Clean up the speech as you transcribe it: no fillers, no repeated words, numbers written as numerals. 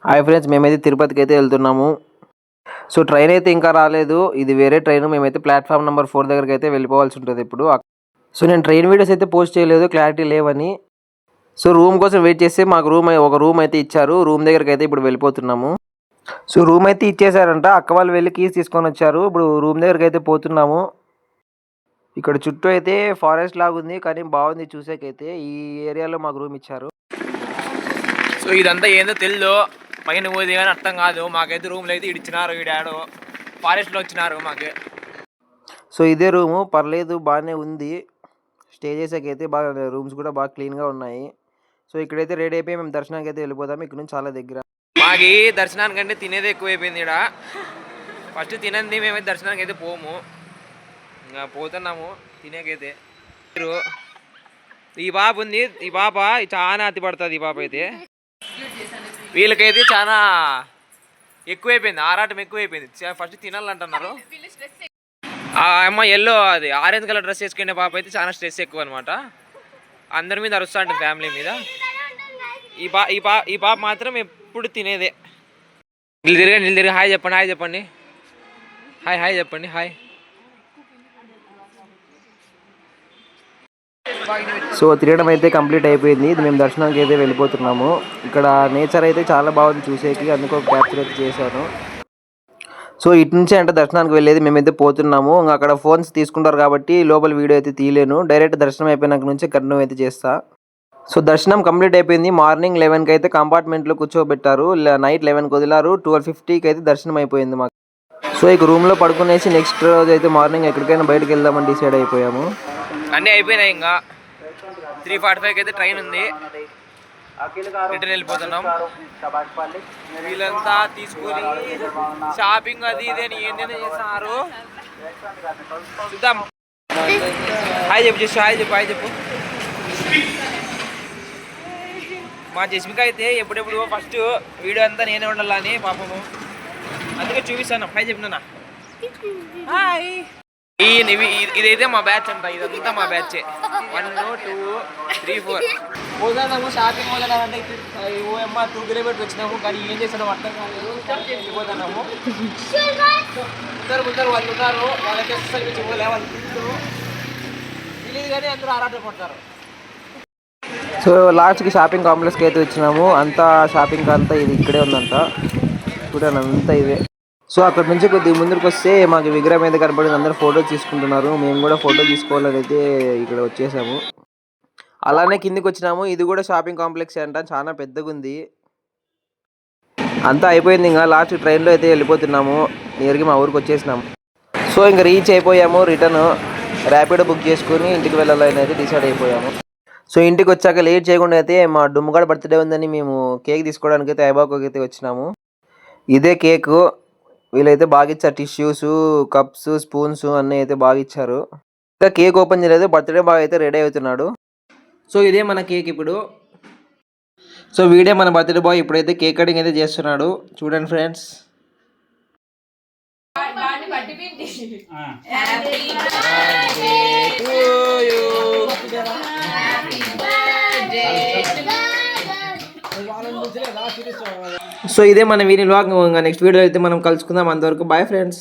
Hi friends, మేమైతే తిరుపతికి అయితే వెళ్తున్నాము. సో ట్రైన్ అయితే ఇంకా రాలేదు. ఇది వేరే ట్రైన్. మేమైతే ప్లాట్ఫామ్ నెంబర్ 4 దగ్గరికి అయితే వెళ్ళిపోవాల్సి ఉంటుంది ఇప్పుడు. సో నేను ట్రైన్ వీడియోస్ అయితే పోస్ట్ చేయలేదు, క్లారిటీ లేవని. సో రూమ్ కోసం వెయిట్ చేస్తే మాకు ఒక రూమ్ అయితే ఇచ్చారు. రూమ్ దగ్గరికి అయితే ఇప్పుడు వెళ్ళిపోతున్నాము. సో రూమ్ అయితే ఇచ్చేసారంట. అక్క వాళ్ళు వెళ్ళి కీస్ తీసుకొని వచ్చారు. ఇప్పుడు రూమ్ దగ్గరికి అయితే పోతున్నాము. ఇక్కడ చుట్టూ అయితే ఫారెస్ట్ లాగా ఉంది, కానీ బాగుంది చూసేకైతే. ఈ ఏరియాలో మాకు రూమ్ ఇచ్చారు. సో ఇదంతా ఏందో తెల్లు, పైన పోయింది కానీ అర్థం కాదు. మాకైతే రూమ్లో అయితే ఇచ్చినారు, ఈడాడు ఫారెస్ట్లో వచ్చినారు మాకు. సో ఇదే రూము, పర్లేదు, బాగానే ఉంది. స్టే చేసేకైతే బాగా రూమ్స్ కూడా బాగా క్లీన్గా ఉన్నాయి. సో ఇక్కడైతే రెడీ అయిపోయి మేము దర్శనానికి అయితే వెళ్ళిపోతాము. ఇక్కడ నుంచి చాలా దగ్గర. మాకి దర్శనానికంటే తినేది ఎక్కువైపోయింది ఇక్కడ. ఫస్ట్ తినంది మేమైతే దర్శనానికి అయితే పోము, ఇంకా పోతున్నాము తినేకైతే. ఈ పాప ఉంది, ఈ పాప చాలా అతి పడుతుంది. ఈ పాప అయితే వీళ్ళకైతే చాలా ఎక్కువైపోయింది, ఆరాటం ఎక్కువైపోయింది. ఫస్ట్ తినాలంటున్నారు. ఆ అమ్మ ఎల్లో అది ఆరెంజ్ కలర్ డ్రెస్ వేసుకునే పాప అయితే చాలా స్ట్రెస్ ఎక్కువ అనమాట. అందరి మీద అరుస్తూ ఉంటుంది, ఫ్యామిలీ మీద. ఈ పాప మాత్రం ఎప్పుడు తినేదే. నిల్ తిరిగి హాయ్ చెప్పండి, హాయ్ చెప్పండి, హాయ్ చెప్పండి, హాయ్. సో తిరగడం అయితే కంప్లీట్ అయిపోయింది. ఇది మేము దర్శనానికి అయితే వెళ్ళిపోతున్నాము. ఇక్కడ నేచర్ అయితే చాలా బాగుంది చూసేకి, అందుకు ఒక క్యాప్చర్ అయితే చేశాను. సో ఇటు నుంచే అంటే దర్శనానికి వెళ్ళేది. మేమైతే పోతున్నాము. అక్కడ ఫోన్స్ తీసుకుంటారు కాబట్టి లోపల వీడియో అయితే తీయలేను. డైరెక్ట్ దర్శనం అయిపోయినాక నుంచి కంటిన్యూ అయితే చేస్తా. సో దర్శనం కంప్లీట్ అయిపోయింది. మార్నింగ్ 11కి అయితే కంపార్ట్మెంట్లో కూర్చోబెట్టారు. నైట్ 11కి వదిలారు. 12:50కి అయితే దర్శనం అయిపోయింది మాకు. సో ఇక రూమ్లో పడుకునేసి నెక్స్ట్ రోజు అయితే మార్నింగ్ ఎక్కడికైనా బయటకు వెళ్దామని డిసైడ్ అయిపోయాము. అన్నీ అయిపోయినాయి. ఇంకా 3:45కి అయితే ట్రైన్ ఉంది, రిటర్న్ వెళ్ళిపోతున్నాం. వీళ్ళంతా తీసుకొని షాపింగ్ అది ఇది అని ఏంటనే చేస్తున్నారు. చూద్దాం. హాయ్ చెప్పు, హాయ్ చెప్పు. మా జస్మిక అయితే ఎప్పుడెప్పుడు ఫస్ట్ వీడియో అంతా నేనే ఉండాలని పాపము, అందుకే చూపిస్తాను. హాయ్ చెప్పినా. హాయ్. ఇదైతే మా బ్యాచ్ అంట. ఇదంతా మా బ్యాచ్. 1 2 3 4 పోతాము షాపింగ్ అంటే. ఓఎమ్మ 2 కిలోమీటర్స్ వచ్చినాము, కానీ ఏం చేస్తాము అర్థం కాలేదు. పోతున్నాము. ముందరు వాళ్ళు ఉన్నారు, వాళ్ళకి వాళ్ళు తెలియదు కానీ అందరూ ఆరాట పడతారు. సో లాస్ట్కి షాపింగ్ కాంప్లెక్స్కి అయితే వచ్చినాము. అంతా షాపింగ్ అంతా ఇది ఇక్కడే ఉందంట. చూడండి, అంతా ఇదే. సో అక్కడ నుంచి కొద్దిగా ముందుకు వస్తే మాకు విగ్రహం అయితే కనపడింది. అందరూ ఫోటో తీసుకుంటున్నారు. మేము కూడా ఫోటో తీసుకోవాలని అయితే ఇక్కడ వచ్చేసాము. అలానే కిందికి వచ్చినాము. ఇది కూడా షాపింగ్ కాంప్లెక్స్ అంట, చాలా పెద్దగా ఉంది. అంతా అయిపోయింది. ఇంకా లాస్ట్ ట్రైన్లో అయితే వెళ్ళిపోతున్నాము. నియర్గా మా ఊరికి వచ్చేసినాము. సో ఇంకా రీచ్ అయిపోయాము. రిటర్న్ ర్యాపిడో బుక్ చేసుకుని ఇంటికి వెళ్ళాలని అయితే డిసైడ్ అయిపోయాము. సో ఇంటికి వచ్చాక లేట్ చేయకుండా అయితే మా డుమ్ముగాడ బర్త్డే ఉందని మేము కేక్ తీసుకోవడానికి అయితే ఐబాకోకి అయితే వచ్చినాము. ఇదే కేకు. వీళ్ళైతే బాగా ఇచ్చారు. టిష్యూస్, కప్స్, స్పూన్స్ అన్నీ అయితే బాగా ఇచ్చారు. ఇంకా కేక్ ఓపెన్ చేయలేదు. బర్త్డే బాగా అయితే రెడీ అవుతున్నాడు. సో ఇదే మన కేక్ ఇప్పుడు. సో వీడే మన బర్త్డే బాయ్. ఇప్పుడైతే కేక్ కటింగ్ అయితే చేస్తున్నాడు. చూడండి ఫ్రెండ్స్. సో ఇదే మన వీడియో. నెక్స్ట్ వీడియో అయితే మనం కలుసుకుందాం. అంతవరకు బాయ్ ఫ్రెండ్స్.